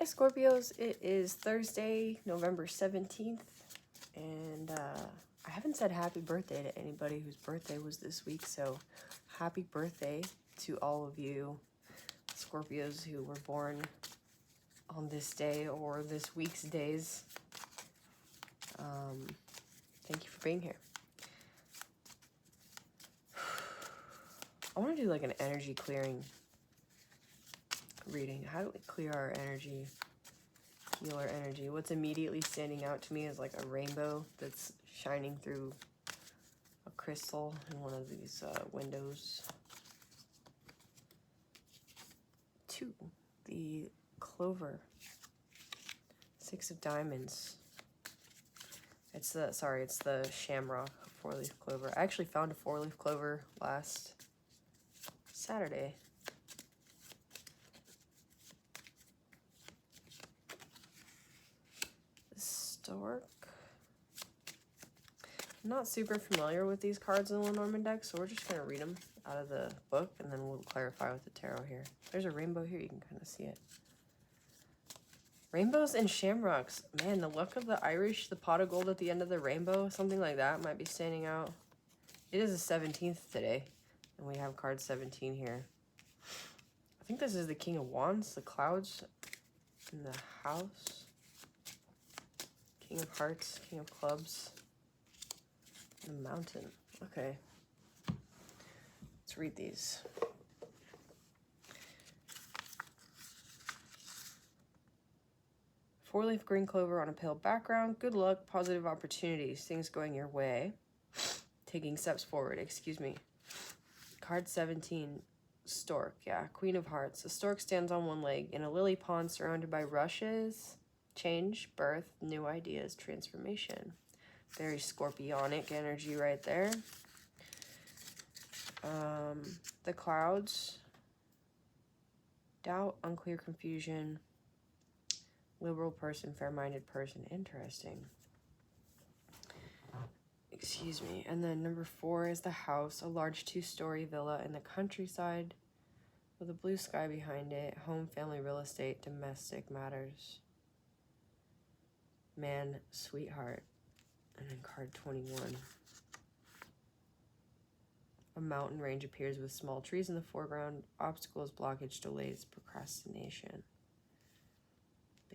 Hi Scorpios, it is Thursday, November 17th, and I haven't said happy birthday to anybody whose birthday was this week, so happy birthday to all of you Scorpios who were born on this day or this week's days. Thank you for being here. I want to do like an energy clearing reading. How do we clear our energy? Heal our energy. What's immediately standing out to me is like a rainbow that's shining through a crystal in one of these windows. 2, the clover. 6 of diamonds. It's the shamrock 4-leaf clover. I actually found a 4-leaf clover last Saturday. Stork. I'm not super familiar with these cards in the Lenormand deck, so we're just going to read them out of the book, and then we'll clarify with the tarot here. There's a rainbow here. You can kind of see it. Rainbows and shamrocks. Man, the luck of the Irish, the pot of gold at the end of the rainbow, something like that might be standing out. It is the 17th today, and we have card 17 here. I think this is the King of Wands, the clouds in the house. King of Hearts, King of Clubs, the mountain. Okay. Let's read these. Four-leaf green clover on a pale background. Good luck, positive opportunities, things going your way. Taking steps forward, excuse me. Card 17, stork. Yeah, Queen of Hearts. A stork stands on one leg in a lily pond surrounded by rushes. Change, birth, new ideas, transformation. Very scorpionic energy right there. The clouds. Doubt, unclear, confusion. Liberal person, fair-minded person. Interesting. Excuse me. And then number 4 is the house. A large 2-story villa in the countryside with a blue sky behind it. Home, family, real estate, domestic matters. Man, sweetheart. And then card 21. A mountain range appears with small trees in the foreground. Obstacles, blockage, delays, procrastination.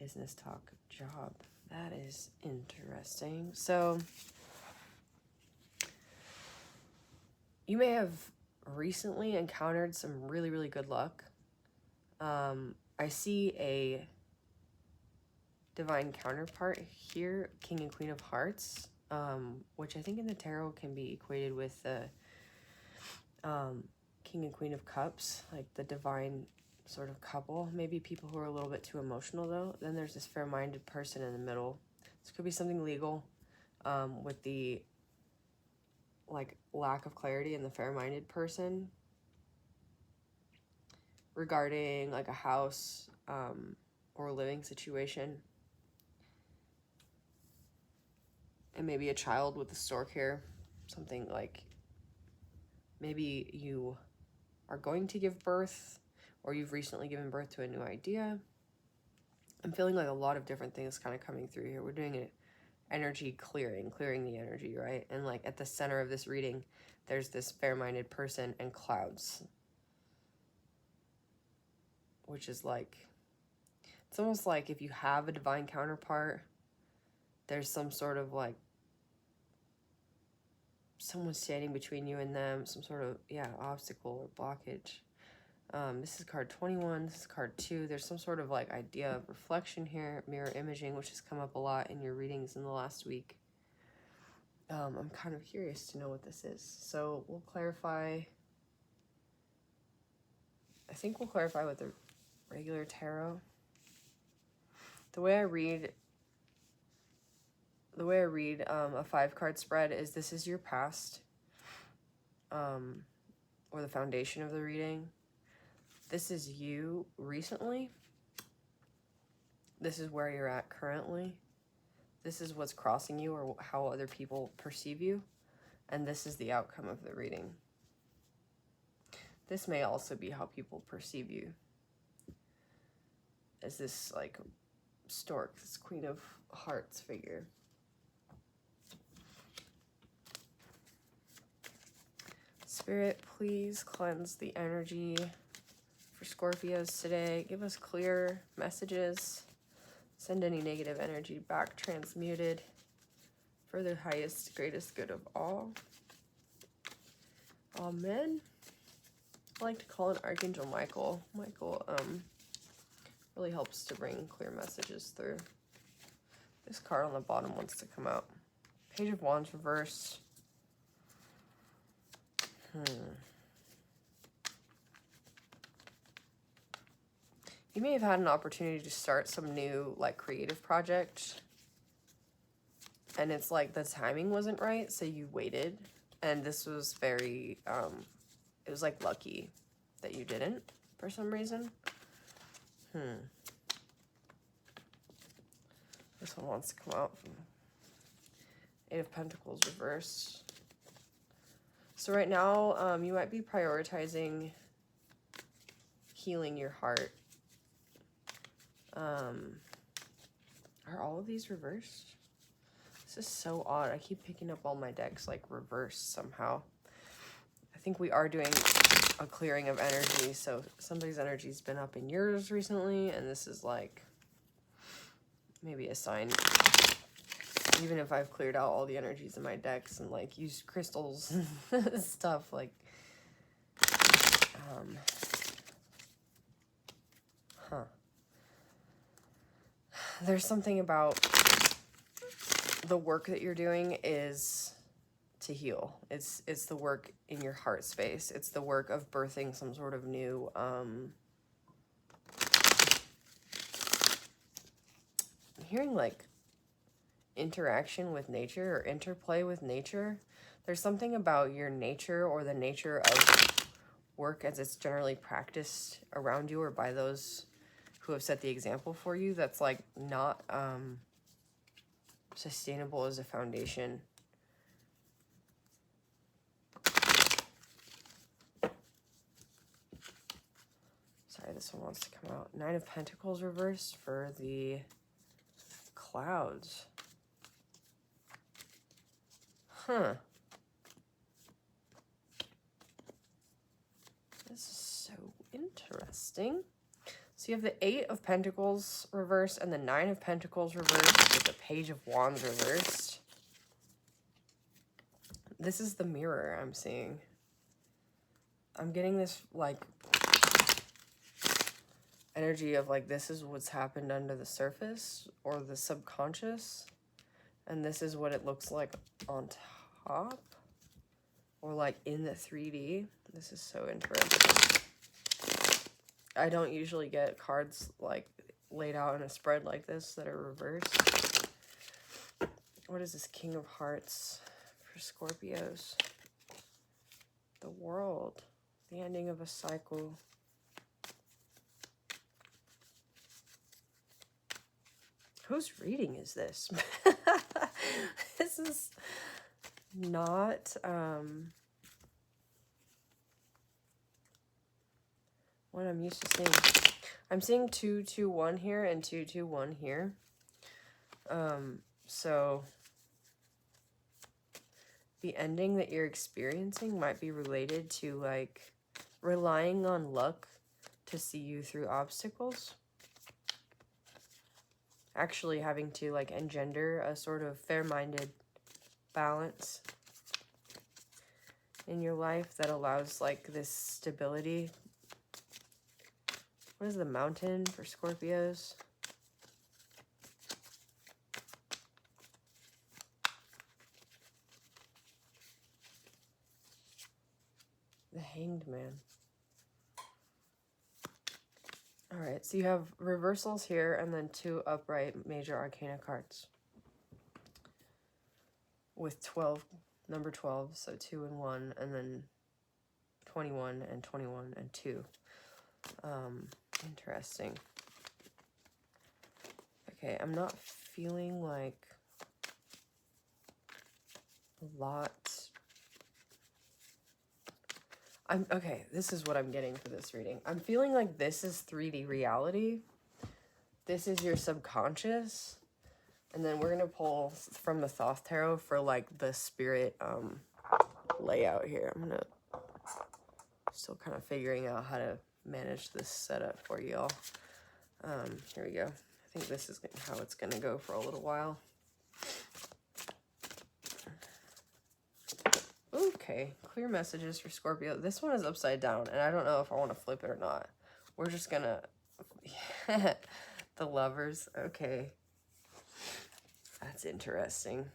Business talk, job. That is interesting. So, you may have recently encountered some really, really good luck. I see a divine counterpart here, King and Queen of Hearts, which I think in the tarot can be equated with the King and Queen of Cups, like the divine sort of couple. Maybe people who are a little bit too emotional though. Then there's this fair-minded person in the middle. This could be something legal, with the like lack of clarity in the fair-minded person regarding like a house or a living situation. And maybe a child with a stork here. Something like maybe you are going to give birth, or you've recently given birth to a new idea. I'm feeling like a lot of different things kind of coming through here. We're doing an energy clearing the energy, right? And like at the center of this reading, there's this fair-minded person and clouds. Which is like, it's almost like if you have a divine counterpart, there's some sort of like, someone standing between you and them, some sort of, yeah, obstacle or blockage. This is card 21, this is card 2. There's some sort of like idea of reflection here, mirror imaging, which has come up a lot in your readings in the last week. I'm kind of curious to know what this is. So we'll clarify. I think we'll clarify with the regular tarot. The way I read a 5-card spread is this is your past, or the foundation of the reading. This is you recently. This is where you're at currently. This is what's crossing you or how other people perceive you. And this is the outcome of the reading. This may also be how people perceive you. is this like stork, this Queen of Hearts figure. Spirit, please cleanse the energy for Scorpios today. Give us clear messages. Send any negative energy back transmuted for the highest, greatest good of all. Amen. I like to call it Archangel Michael. Michael really helps to bring clear messages through. This card on the bottom wants to come out. Page of Wands reversed. You may have had an opportunity to start some new like creative project, and it's like the timing wasn't right, so you waited, and this was very it was like lucky that you didn't for some reason. This one wants to come out from Eight of Pentacles reversed. So right now you might be prioritizing healing your heart. Are all of these reversed? This is so odd. I keep picking up all my decks like reversed somehow. I think we are doing a clearing of energy, so somebody's energy's been up in yours recently, and this is like maybe a sign. Even if I've cleared out all the energies in my decks and like used crystals and stuff, like there's something about the work that you're doing is to heal. It's the work in your heart space. It's the work of birthing some sort of new I'm hearing like interaction with nature or interplay with nature. There's something about your nature or the nature of work as it's generally practiced around you or by those who have set the example for you that's like not sustainable as a foundation. Sorry, this one wants to come out. Nine of Pentacles reversed for the clouds. This is so interesting. So you have the Eight of Pentacles reversed and the Nine of Pentacles reversed with the Page of Wands reversed. This is the mirror I'm seeing. I'm getting this like energy of like this is what's happened under the surface or the subconscious, and this is what it looks like on top or like in the 3D. This is so interesting. I don't usually get cards like laid out in a spread like this that are reversed. What is this King of Hearts for Scorpios? The World. The ending of a cycle. Whose reading is this? This is not what I'm used to seeing. I'm seeing 2-2-1 here and 2-2-1 here. So the ending that you're experiencing might be related to like relying on luck to see you through obstacles. Actually having to like engender a sort of fair-minded balance in your life that allows like this stability. What is the Mountain for Scorpios? The Hanged Man. All right, so you have reversals here and then 2 upright major arcana cards with 12, number 12, so 2 and 1, and then 21 and 21 and 2. Interesting. Okay, I'm not feeling like a lot. Okay, this is what I'm getting for this reading. I'm feeling like this is 3D reality, this is your subconscious. And then we're going to pull from the Thoth Tarot for like the spirit layout here. I'm going to still kind of figuring out how to manage this setup for y'all. Here we go. I think this is how it's going to go for a little while. Okay, clear messages for Scorpio. This one is upside down, and I don't know if I want to flip it or not. We're just going to... The Lovers. Okay. That's interesting.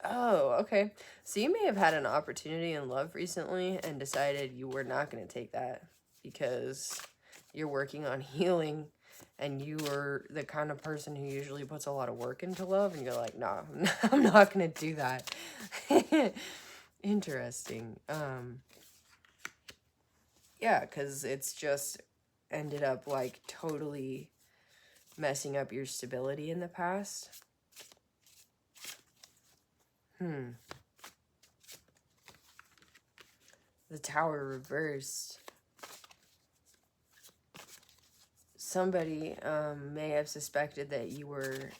Oh, okay. So you may have had an opportunity in love recently and decided you were not going to take that because you're working on healing and you were the kind of person who usually puts a lot of work into love and you're like, nah, I'm not going to do that. Interesting. Yeah, because it's just ended up like totally messing up your stability in the past. The Tower reversed. Somebody may have suspected that you were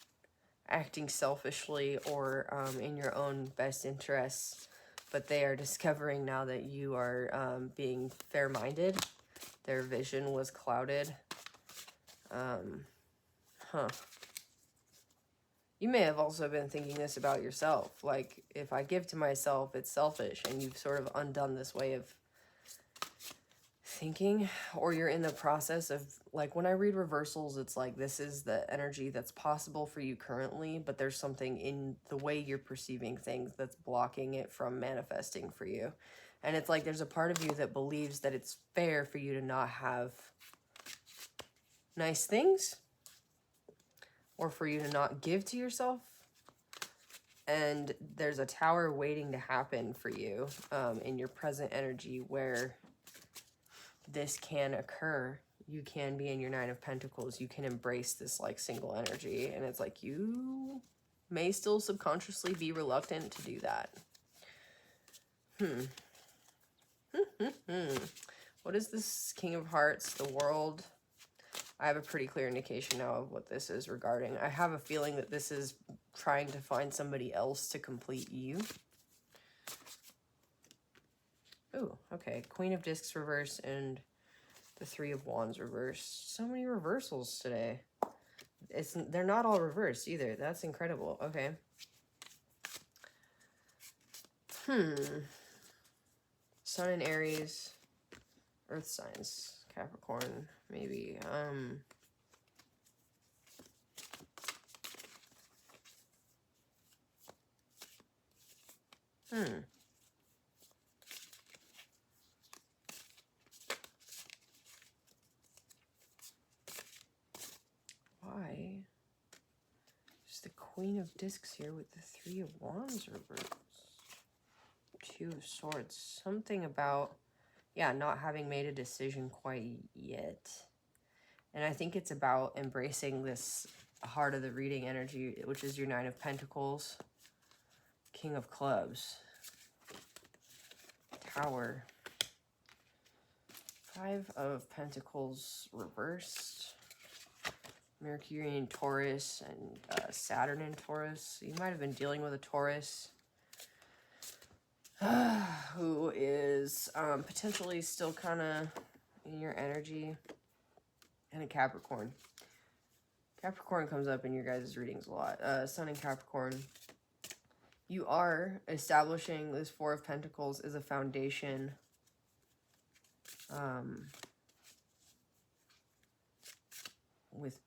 acting selfishly or in your own best interests, but they are discovering now that you are being fair-minded. Their vision was clouded. You may have also been thinking this about yourself. Like, if I give to myself, it's selfish. And you've sort of undone this way of thinking. Or you're in the process of, like, when I read reversals, it's like this is the energy that's possible for you currently. But there's something in the way you're perceiving things that's blocking it from manifesting for you. And it's like there's a part of you that believes that it's fair for you to not have nice things. Or for you to not give to yourself. And there's a tower waiting to happen for you in your present energy where this can occur. You can be in your Nine of Pentacles. You can embrace this like single energy. And it's like you may still subconsciously be reluctant to do that. What is this King of Hearts, the World? I have a pretty clear indication now of what this is regarding. I have a feeling that this is trying to find somebody else to complete you. Oh, okay. Queen of Discs reverse and the Three of Wands reverse. So many reversals today. They're not all reversed either. That's incredible. Okay. Sun in Aries. Earth signs. Capricorn, maybe. Why? There's the Queen of Discs here with the Three of Wands reversed. Two of Swords. Something about, yeah, not having made a decision quite yet. And I think it's about embracing this heart of the reading energy, which is your Nine of Pentacles, King of Clubs, Tower, Five of Pentacles reversed, Mercury in Taurus, and Saturn in Taurus. You might have been dealing with a Taurus who is potentially still kind of in your energy, and a Capricorn. Capricorn comes up in your guys' readings a lot. Sun in Capricorn. You are establishing this Four of Pentacles as a foundation. With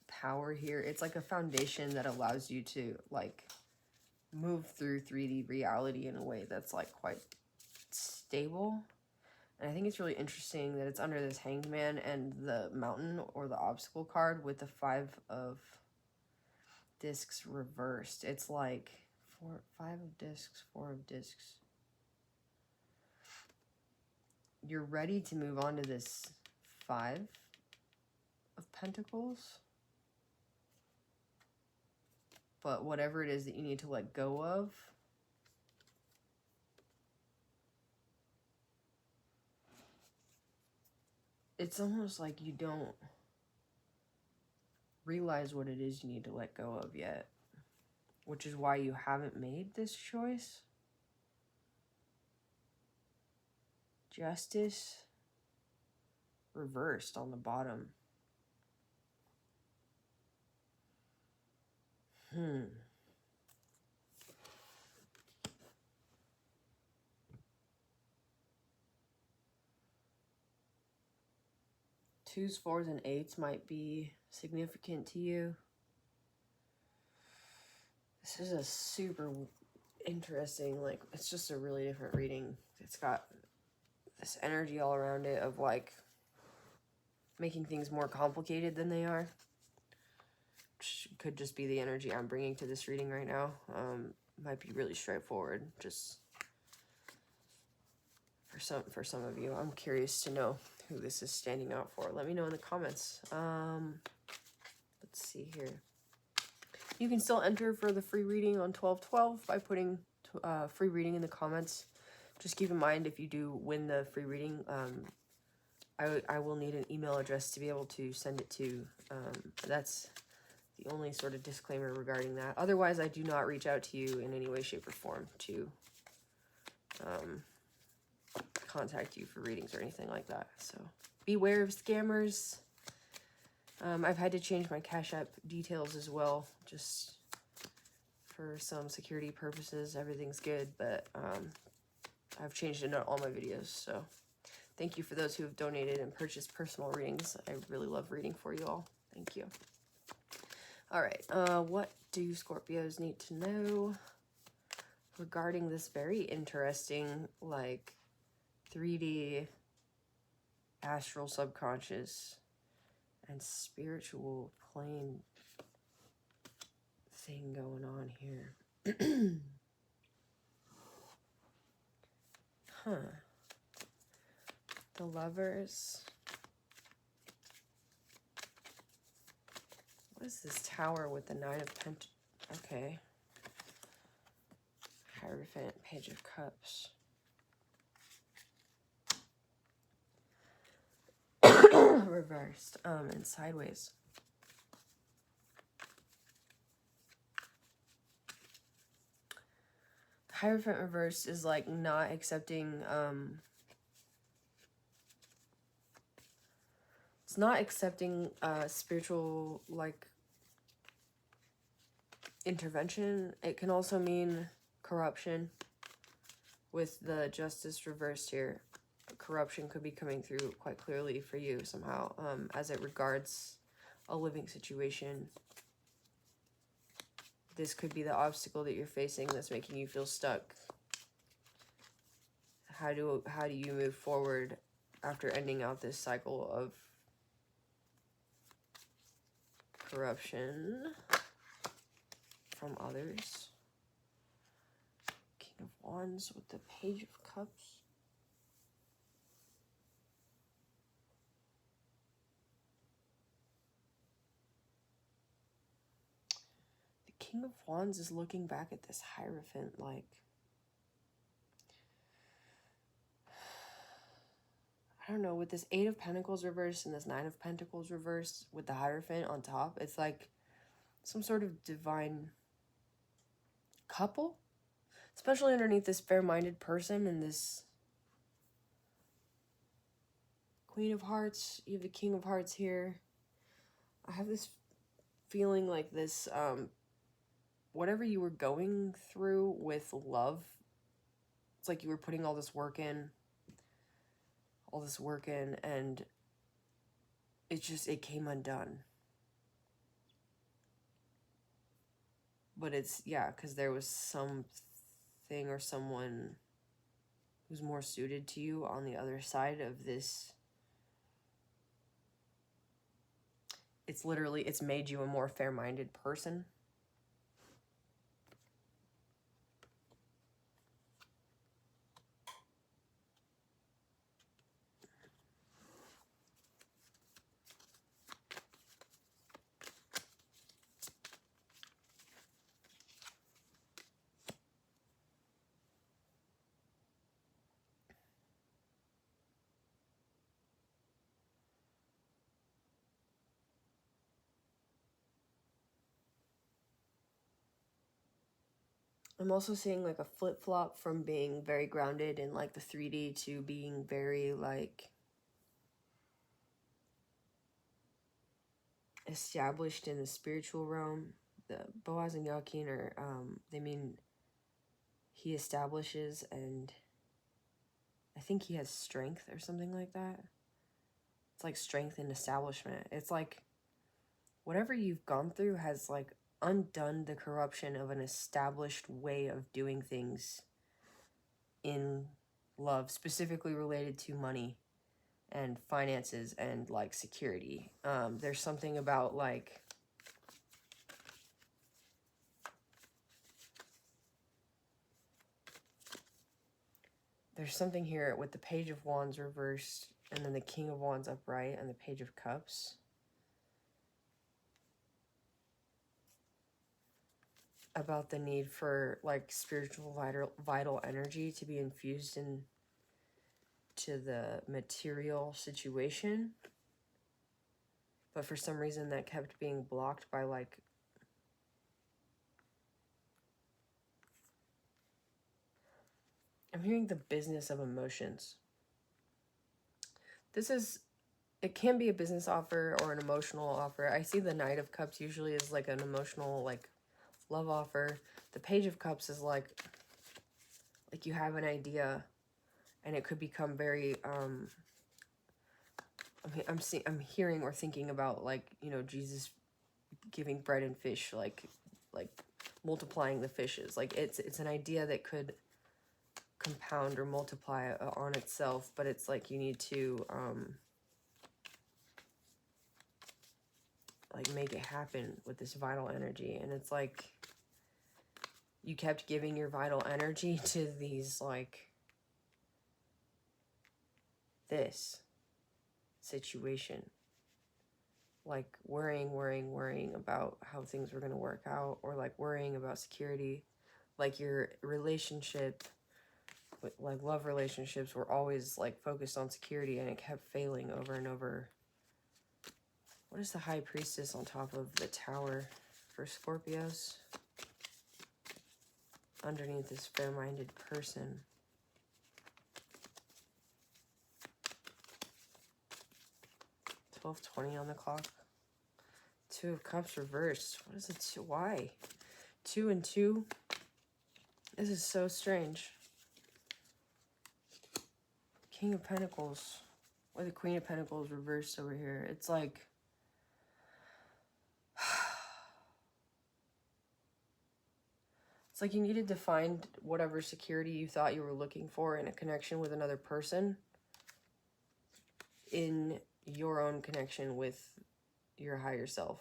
power here. It's like a foundation that allows you to, like, move through 3D reality in a way that's, like, quite stable. And I think it's really interesting that it's under this Hanged Man and the Mountain or the Obstacle card with the Five of Discs reversed. It's like Five of Discs, Four of Discs. You're ready to move on to this Five of Pentacles. But whatever it is that you need to let go of, it's almost like you don't realize what it is you need to let go of yet, which is why you haven't made this choice. Justice reversed on the bottom. Twos, fours, and eights might be significant to you. This is a super interesting, like, it's just a really different reading. It's got this energy all around it of, like, making things more complicated than they are. Which could just be the energy I'm bringing to this reading right now. Might be really straightforward, just for some of you. I'm curious to know who this is standing out for. Let me know in the comments. Let's see here. You can still enter for the free reading on 12/12 by putting free reading in the comments. Just keep in mind, if you do win the free reading, I will need an email address to be able to send it to. That's the only sort of disclaimer regarding that. Otherwise, I do not reach out to you in any way, shape, or form to contact you for readings or anything like that. So beware of scammers. I've had to change my Cash App details as well, just for some security purposes. Everything's good, but I've changed it in all my videos. So thank you for those who have donated and purchased personal readings. I really love reading for you all. Thank you. All right, what do Scorpios need to know regarding this very interesting, like, 3D astral subconscious and spiritual plane thing going on here? The Lovers. What is this Tower with the Nine of Pentacles? Okay. Hierophant, Page of Cups. Reversed, and sideways. The Hierophant reversed is like not accepting, it's not accepting spiritual, like, intervention. It can also mean corruption. With the Justice reversed here, corruption could be coming through quite clearly for you somehow, as it regards a living situation. This could be the obstacle that you're facing that's making you feel stuck. How do you move forward after ending out this cycle of corruption from others? King of Wands with the Page of Cups. The King of Wands is looking back at this Hierophant like, I don't know, with this Eight of Pentacles reversed and this Nine of Pentacles reversed with the Hierophant on top, it's like some sort of divine couple, especially underneath this fair-minded person and this Queen of Hearts. You have the King of Hearts here. I have this feeling like this, whatever you were going through with love, it's like you were putting all this work in, and it came undone. But it's, yeah, because there was something or someone who's more suited to you on the other side of this. It's literally, it's made you a more fair-minded person. I'm also seeing like a flip-flop from being very grounded in like the 3D to being very like established in the spiritual realm. The Boaz and Yakin are, they mean he establishes, and I think he has strength or something like that. It's like strength and establishment. It's like whatever you've gone through has like undone the corruption of an established way of doing things in love, specifically related to money and finances and like security. There's something about like there's something here with the Page of Wands reversed and then the King of Wands upright and the Page of Cups about the need for like spiritual vital energy to be infused into the material situation. But for some reason that kept being blocked by like I'm hearing the business of emotions. It can be a business offer or an emotional offer. I see the Knight of Cups usually is like an emotional, like love offer. The Page of Cups is like you have an idea and it could become very, I'm hearing or thinking about like, you know, Jesus giving bread and fish, like multiplying the fishes. Like it's an idea that could compound or multiply on itself, but it's like you need to like make it happen with this vital energy. And it's like you kept giving your vital energy to these like this situation, like worrying about how things were going to work out, or like worrying about security. Like your relationship, like love relationships were always like focused on security and it kept failing over and over. What is the High Priestess on top of the Tower for Scorpios? Underneath this fair-minded person. $12:20 on the clock. Two of Cups reversed. What is it? Why? 2 and 2. This is so strange. King of Pentacles. Or the Queen of Pentacles reversed over here. It's like it's like you needed to find whatever security you thought you were looking for in a connection with another person in your own connection with your higher self.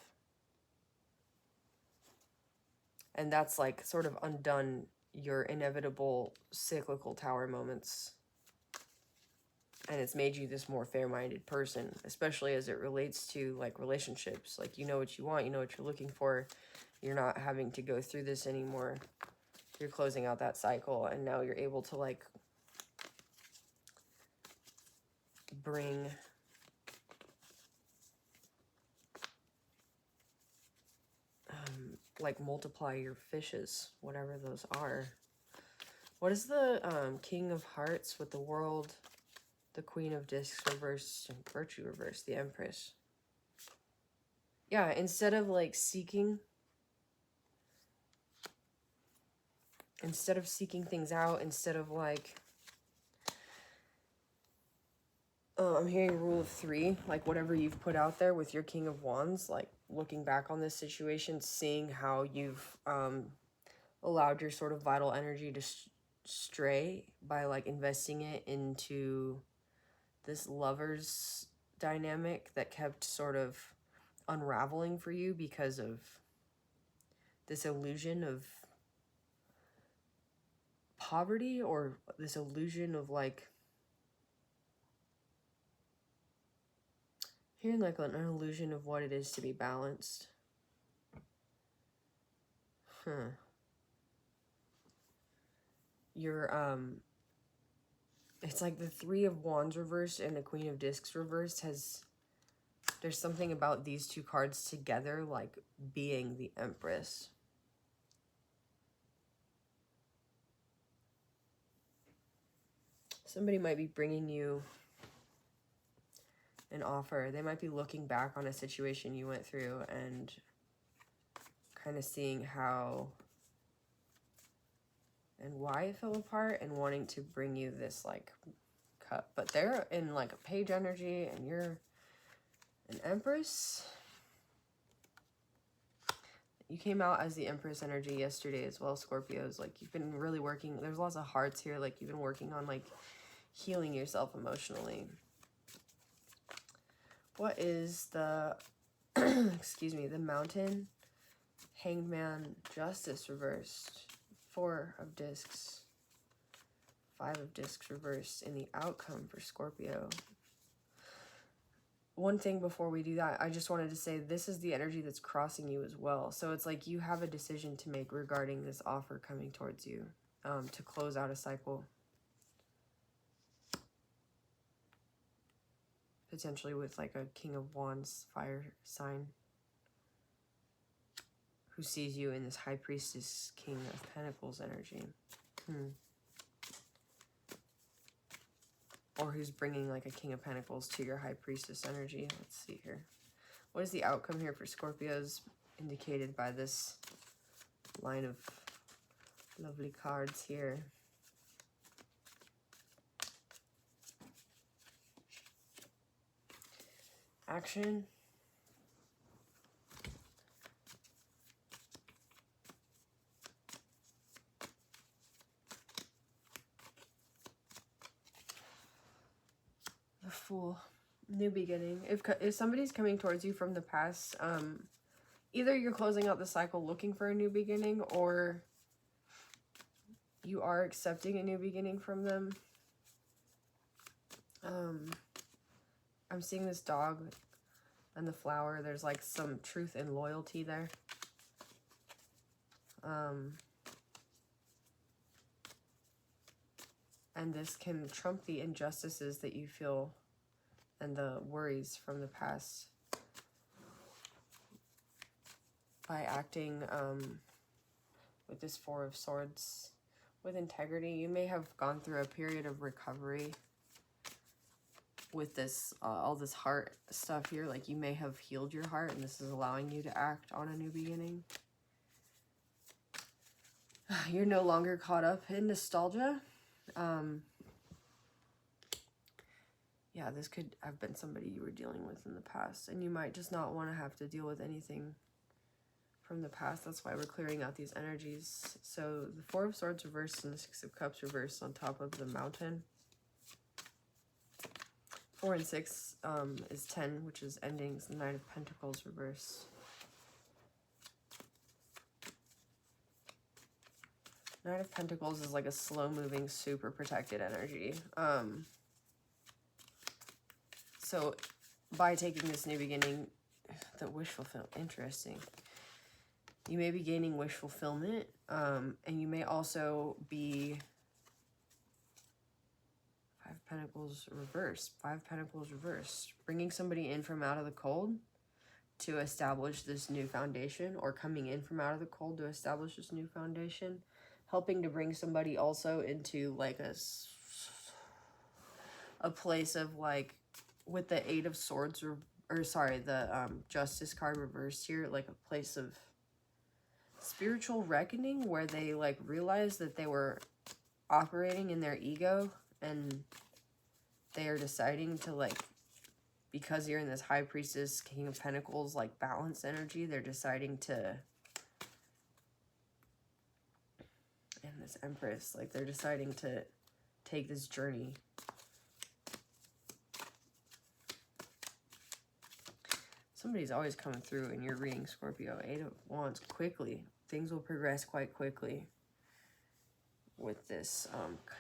And that's like sort of undone your inevitable cyclical Tower moments. And it's made you this more fair-minded person, especially as it relates to like relationships. Like you know what you want, you know what you're looking for. You're not having to go through this anymore. You're closing out that cycle, and now you're able to like bring like multiply your fishes, whatever those are. What is the King of Hearts with the World, the Queen of Discs reversed, and Virtue reversed, the Empress? Yeah, instead of like seeking things out, instead of like I'm hearing rule of 3, like whatever you've put out there with your King of Wands, like looking back on this situation, seeing how you've allowed your sort of vital energy to stray by like investing it into this lover's dynamic that kept sort of unraveling for you because of this illusion of poverty, or this illusion of like hearing like an illusion of what it is to be balanced. You're it's like the Three of Wands reversed and the Queen of Discs reversed there's something about these two cards together like being the Empress. Somebody might be bringing you an offer. They might be looking back on a situation you went through and kind of seeing how and why it fell apart and wanting to bring you this like cup. But they're in like a page energy and you're an Empress. You came out as the Empress energy yesterday as well, Scorpios. Like, you've been really working. There's lots of hearts here. Like, you've been working on, like, healing yourself emotionally. What is the, excuse me, the Mountain, Hanged Man, Justice reversed, 4 of Discs, 5 of Discs reversed in the outcome for Scorpio? One thing before we do that, I just wanted to say this is the energy that's crossing you as well. So it's like you have a decision to make regarding this offer coming towards you, to close out a cycle. Potentially with like a King of Wands fire sign who sees you in this High Priestess, King of Pentacles energy. Or who's bringing like a King of Pentacles to your High Priestess energy. Let's see here. What is the outcome here for Scorpios indicated by this line of lovely cards here? Action. The Fool. New beginning. If somebody's coming towards you from the past, either you're closing out the cycle looking for a new beginning, or you are accepting a new beginning from them. I'm seeing this dog and the flower. There's like some truth and loyalty there. And this can trump the injustices that you feel and the worries from the past by acting with this 4 of Swords with integrity. You may have gone through a period of recovery with this all this heart stuff here. Like, you may have healed your heart and this is allowing you to act on a new beginning. You're no longer caught up in nostalgia. Yeah, this could have been somebody you were dealing with in the past, and you might just not want to have to deal with anything from the past. That's why we're clearing out these energies. So the 4 of Swords reversed and the 6 of Cups reversed on top of the Mountain. 4 and 6 is 10, which is endings. The Knight of Pentacles reversed. Knight of Pentacles is like a slow-moving, super protected energy. So by taking this new beginning, the wish fulfillment, interesting. You may be gaining wish fulfillment, and you may also be 5 Pentacles reversed. 5 Pentacles reversed. Bringing somebody in from out of the cold to establish this new foundation, or coming in from out of the cold to establish this new foundation. Helping to bring somebody also into like a place of like, with the 8 of Swords, or sorry, the Justice card reversed here, like a place of spiritual reckoning where they like realized that they were operating in their ego, and they are deciding to, like, because you're in this High Priestess, King of Pentacles, like balance energy, they're deciding to, and this Empress, like they're deciding to take this journey. Somebody's always coming through in your reading, Scorpio. 8 of Wands, quickly. Things will progress quite quickly with this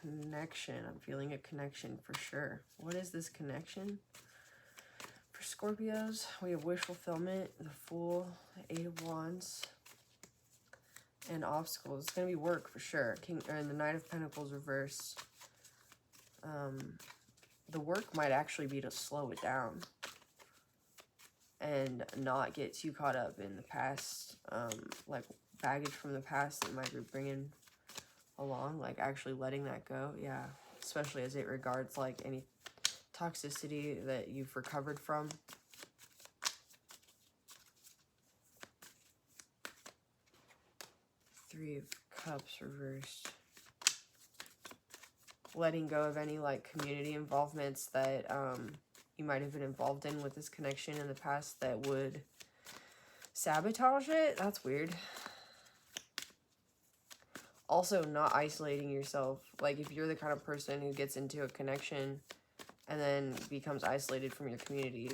connection. I'm feeling a connection for sure. What is this connection for Scorpios? We have wish fulfillment, the Fool, 8 of Wands, and obstacles. It's going to be work for sure. And the Knight of Pentacles reversed. The work might actually be to slow it down and not get too caught up in the past, like baggage from the past that might be bringing along, like actually letting that go. Yeah, especially as it regards like any toxicity that you've recovered from. Three of Cups reversed. Letting go of any like community involvements that you might have been involved in with this connection in the past that would sabotage it. That's weird. Also, not isolating yourself. Like, if you're the kind of person who gets into a connection and then becomes isolated from your community,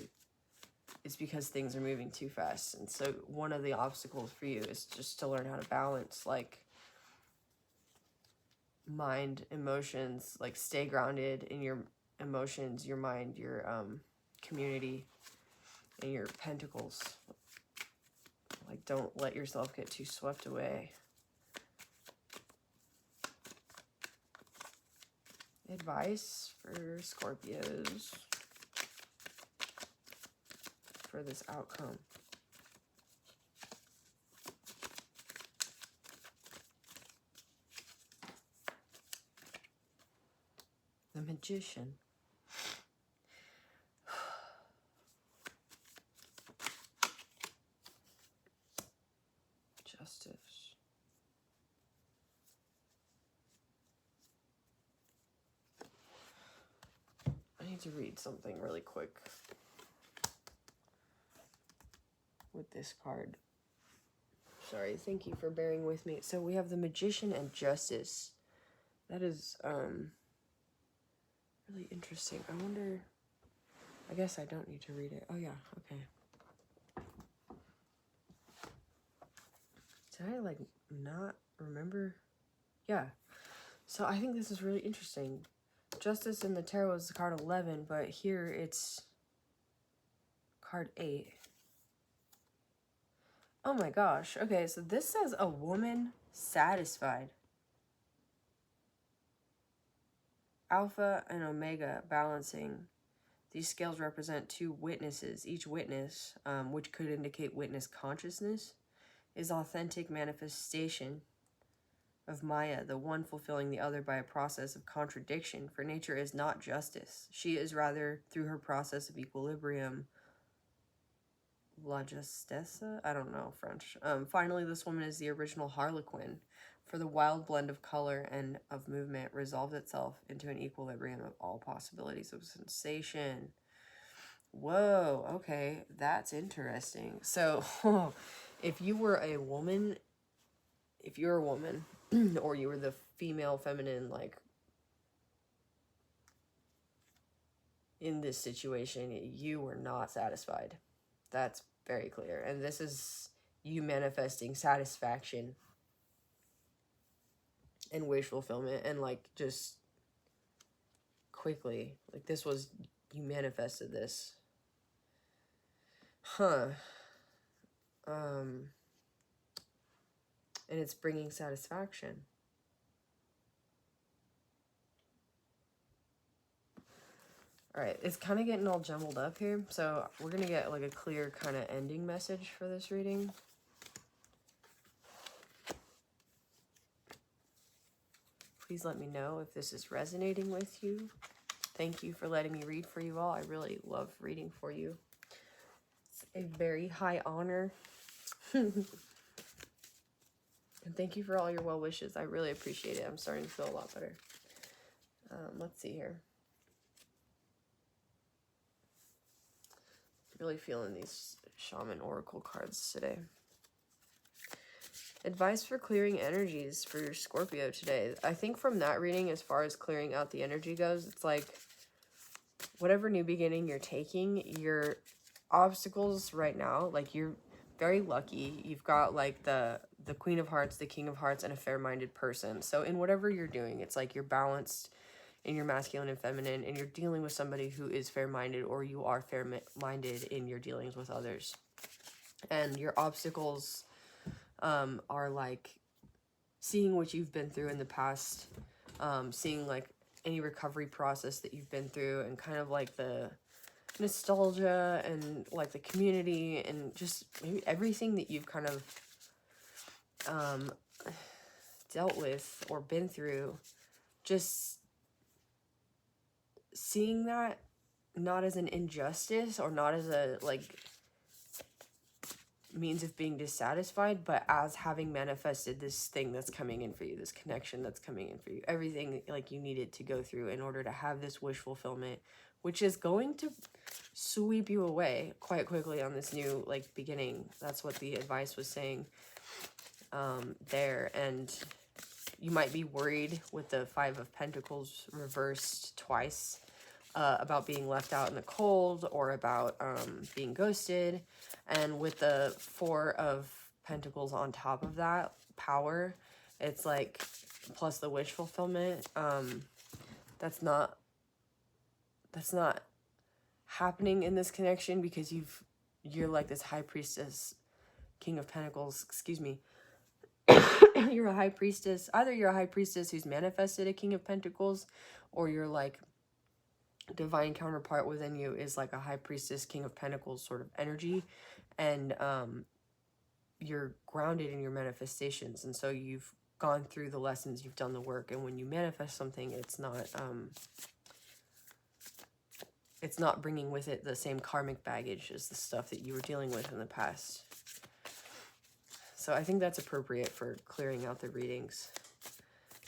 it's because things are moving too fast. And so one of the obstacles for you is just to learn how to balance, like, mind, emotions, like, stay grounded in your emotions, your mind, your community, and your pentacles. Like, don't let yourself get too swept away. Advice for Scorpios for this outcome. The Magician. Justice. I need to read something really quick with this card. Sorry, thank you for bearing with me. So we have the Magician and Justice. That is really interesting. I wonder, I guess I don't need to read it. Oh yeah, okay. Did I like not remember? Yeah. So I think this is really interesting. Justice in the tarot is card 11, but here it's card 8. Oh my gosh. Okay, so this says a woman satisfied. Alpha and Omega balancing. These scales represent two witnesses. Each witness, which could indicate witness consciousness, is authentic manifestation of Maya, the one fulfilling the other by a process of contradiction, for nature is not justice. She is rather, through her process of equilibrium, la justesse? I don't know French. Finally, this woman is the original Harlequin, for the wild blend of color and of movement resolves itself into an equilibrium of all possibilities of sensation. Whoa, okay, that's interesting. So, if you were a woman, or you were the female, feminine, like, in this situation, you were not satisfied. That's very clear. And this is you manifesting satisfaction and wish fulfillment, and like just quickly, like this was, you manifested this. And it's bringing satisfaction. All right, it's kind of getting all jumbled up here, so we're gonna get like a clear kind of ending message for this reading. Please let me know if this is resonating with you. Thank you for letting me read for you all. I really love reading for you. It's a very high honor. And thank you for all your well wishes. I really appreciate it. I'm starting to feel a lot better. Let's see here. Really feeling these Shaman Oracle cards today. Advice for clearing energies for your Scorpio today. I think from that reading, as far as clearing out the energy goes, it's like whatever new beginning you're taking, your obstacles right now, like you're very lucky. You've got like the Queen of Hearts, the King of Hearts, and a fair-minded person. So in whatever you're doing, it's like you're balanced in your masculine and feminine, and you're dealing with somebody who is fair-minded, or you are fair-minded in your dealings with others. And your obstacles are like seeing what you've been through in the past, seeing like any recovery process that you've been through, and kind of like the nostalgia and like the community and just maybe everything that you've kind of dealt with or been through, just seeing that not as an injustice or not as a like means of being dissatisfied, but as having manifested this thing that's coming in for you, this connection that's coming in for you, everything like you needed to go through in order to have this wish fulfillment, which is going to sweep you away quite quickly on this new like beginning. That's what the advice was saying there. And you might be worried with the Five of Pentacles reversed twice about being left out in the cold or about being ghosted. And with the Four of Pentacles on top of that, power, it's like, plus the wish fulfillment, that's not happening in this connection because you're like this high priestess, King of Pentacles, excuse me. You're a high priestess. Either you're a high priestess who's manifested a King of Pentacles, or you're like divine counterpart within you is like a high priestess, King of Pentacles sort of energy, and you're grounded in your manifestations, and so you've gone through the lessons, you've done the work, and when you manifest something, it's not bringing with it the same karmic baggage as the stuff that you were dealing with in the past. So I think that's appropriate for clearing out the readings,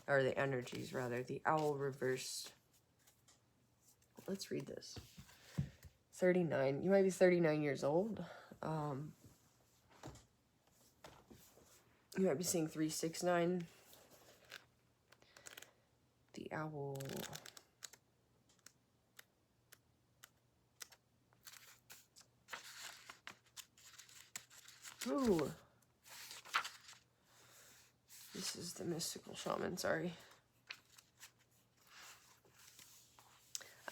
or the energies rather. The owl reversed. Let's read this. 39. You might be 39 years old. You might be seeing 369. The owl. Ooh. This is the mystical shaman, sorry.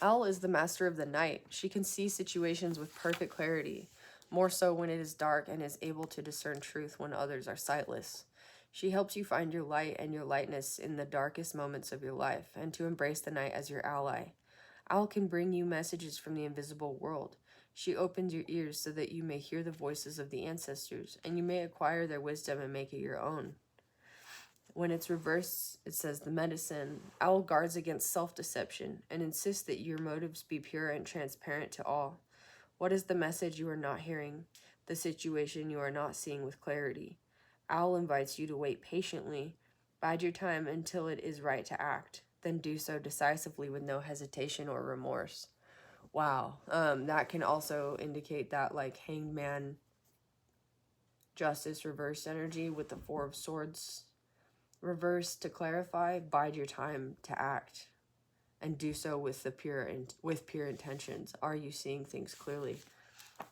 Owl is the master of the night. She can see situations with perfect clarity, more so when it is dark, and is able to discern truth when others are sightless. She helps you find your light and your lightness in the darkest moments of your life, and to embrace the night as your ally. Owl can bring you messages from the invisible world. She opens your ears so that you may hear the voices of the ancestors, and you may acquire their wisdom and make it your own. When it's reversed, it says the medicine. Owl guards against self-deception and insists that your motives be pure and transparent to all. What is the message you are not hearing? The situation you are not seeing with clarity. Owl invites you to wait patiently. Bide your time until it is right to act. Then do so decisively with no hesitation or remorse. Wow. That can also indicate that like Hanged Man, Justice reversed energy with the Four of Swords reverse to clarify. Bide your time to act, and do so with the pure intentions. Are you seeing things clearly?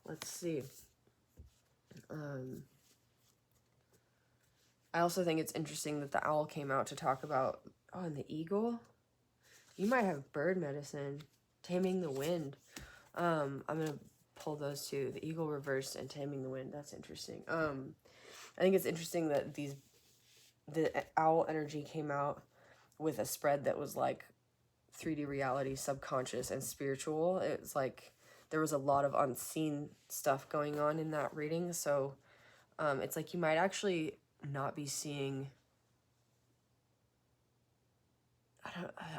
Let's see. I also think it's interesting that the owl came out to talk about, and the eagle. You might have bird medicine, taming the wind. I'm gonna pull those two, the eagle reversed and taming the wind. That's interesting. I think it's interesting that the owl energy came out with a spread that was like 3D reality, subconscious, and spiritual. It's like there was a lot of unseen stuff going on in that reading. So it's like you might actually not be seeing,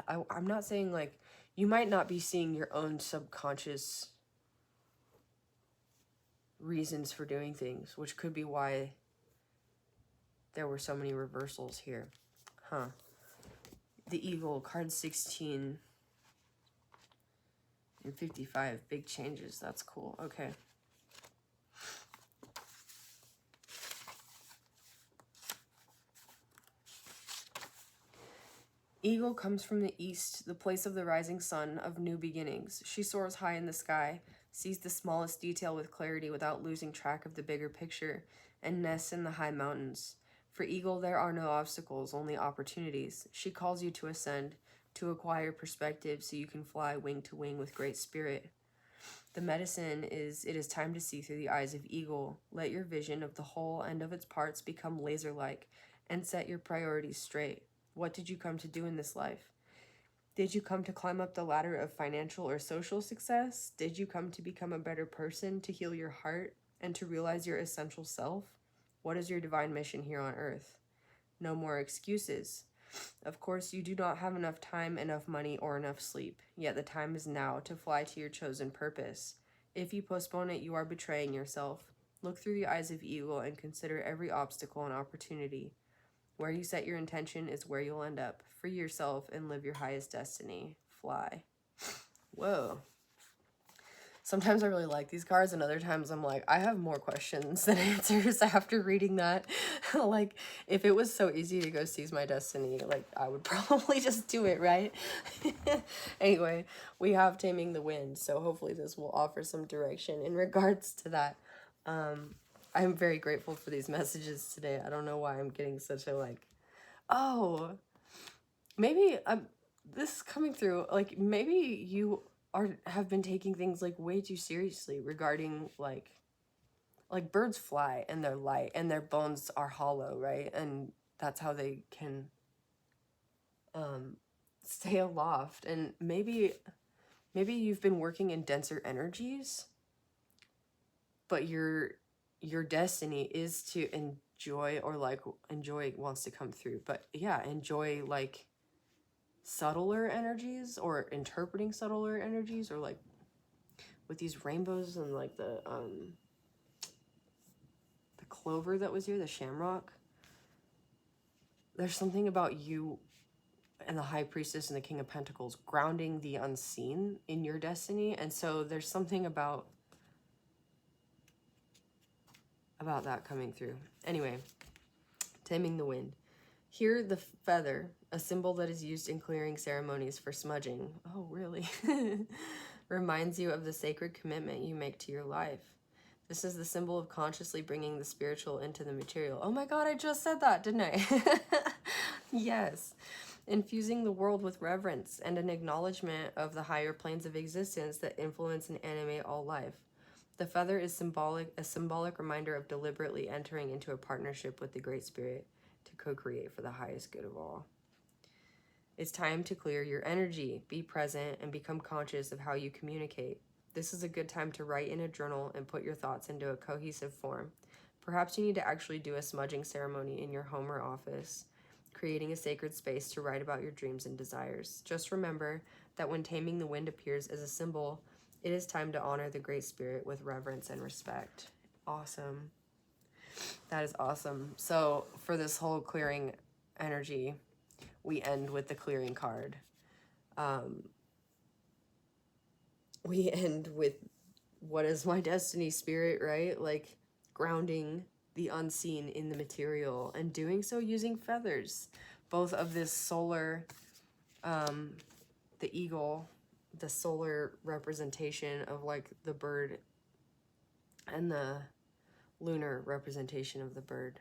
I'm not saying like, you might not be seeing your own subconscious reasons for doing things, which could be why there were so many reversals here. The eagle, card 16 and 55, big changes. That's cool. Okay. Eagle comes from the east, the place of the rising sun, of new beginnings. She soars high in the sky, sees the smallest detail with clarity without losing track of the bigger picture, and nests in the high mountains. For Eagle, there are no obstacles, only opportunities. She calls you to ascend, to acquire perspective so you can fly wing to wing with great spirit. The medicine is, it is time to see through the eyes of Eagle. Let your vision of the whole and of its parts become laser-like, and set your priorities straight. What did you come to do in this life? Did you come to climb up the ladder of financial or social success? Did you come to become a better person, to heal your heart, and to realize your essential self? What is your divine mission here on earth? No more excuses. Of course, you do not have enough time, enough money, or enough sleep, yet the time is now to fly to your chosen purpose. If you postpone it, you are betraying yourself. Look through the eyes of eagle and consider every obstacle an opportunity. Where you set your intention is where you'll end up. Free yourself and live your highest destiny. Fly. Whoa. Sometimes I really like these cards, and other times I'm like, I have more questions than answers after reading that. Like, if it was so easy to go seize my destiny, like, I would probably just do it, right? Anyway, we have Taming the Wind, so hopefully this will offer some direction in regards to that. I'm very grateful for these messages today. I don't know why I'm getting such a, like, oh, maybe this is coming through, like, maybe you have been taking things like way too seriously regarding like birds fly and they're light and their bones are hollow, right? And that's how they can stay aloft. And maybe you've been working in denser energies, but your destiny is to enjoy, or like enjoy wants to come through, but yeah, enjoy like subtler energies, or interpreting subtler energies, or like with these rainbows and like the clover that was here, the shamrock. There's something about you and the High Priestess and the King of Pentacles grounding the unseen in your destiny, and so there's something about that coming through. Anyway, Taming the Wind. Here, the feather, a symbol that is used in clearing ceremonies for smudging. Oh, really? Reminds you of the sacred commitment you make to your life. This is the symbol of consciously bringing the spiritual into the material. Oh my God, I just said that, didn't I? Yes. Infusing the world with reverence and an acknowledgement of the higher planes of existence that influence and animate all life. The feather is a symbolic reminder of deliberately entering into a partnership with the Great Spirit to co-create for the highest good of all. It's time to clear your energy, be present, and become conscious of how you communicate. This is a good time to write in a journal and put your thoughts into a cohesive form. Perhaps you need to actually do a smudging ceremony in your home or office, creating a sacred space to write about your dreams and desires. Just remember that when Taming the Wind appears as a symbol, it is time to honor the Great Spirit with reverence and respect. Awesome. That is awesome. So for this whole clearing energy, we end with the clearing card. We end with, what is my destiny, Spirit, right? Like grounding the unseen in the material, and doing so using feathers, both of this solar, the eagle, the solar representation of like the bird, and the lunar representation of the bird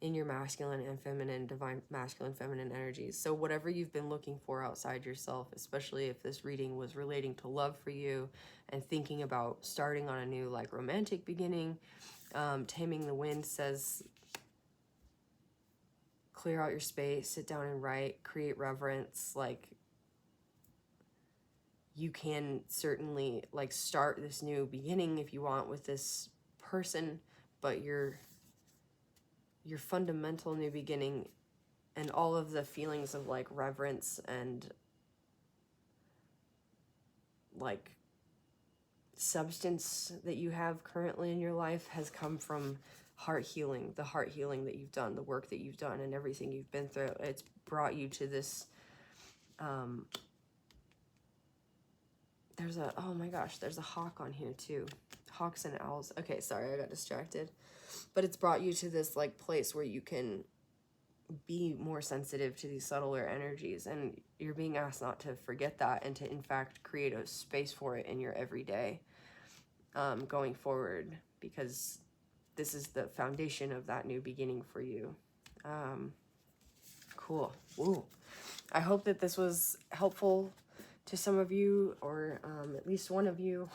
in your masculine and feminine, divine masculine, feminine energies. So whatever you've been looking for outside yourself, especially if this reading was relating to love for you and thinking about starting on a new like romantic beginning, Taming the Wind says clear out your space, sit down and write, create reverence. Like, you can certainly like start this new beginning if you want with this person, but your fundamental new beginning and all of the feelings of like reverence and like substance that you have currently in your life has come from heart healing, the heart healing that you've done, the work that you've done, and everything you've been through. It's brought you to this, there's a, oh my gosh, there's a hawk on here too. Hawks and owls. Okay, sorry, I got distracted. But it's brought you to this like place where you can be more sensitive to these subtler energies, and you're being asked not to forget that, and to in fact create a space for it in your everyday going forward, because this is the foundation of that new beginning for you. Cool. Ooh. I hope that this was helpful to some of you, or at least one of you.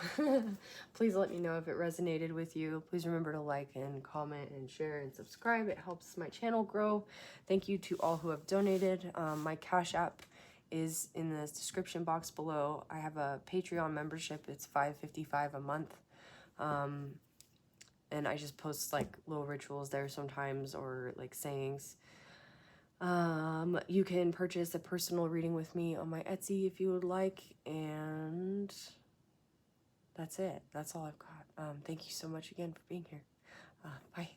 Please let me know if it resonated with you. Please remember to like and comment and share and subscribe. It helps my channel grow. Thank you to all who have donated. My Cash App is in the description box below. I have a Patreon membership. It's $5.55 a month. And I just post like little rituals there sometimes, or like sayings. You can purchase a personal reading with me on my Etsy if you would like, and that's it. That's all I've got. Thank you so much again for being here. Bye.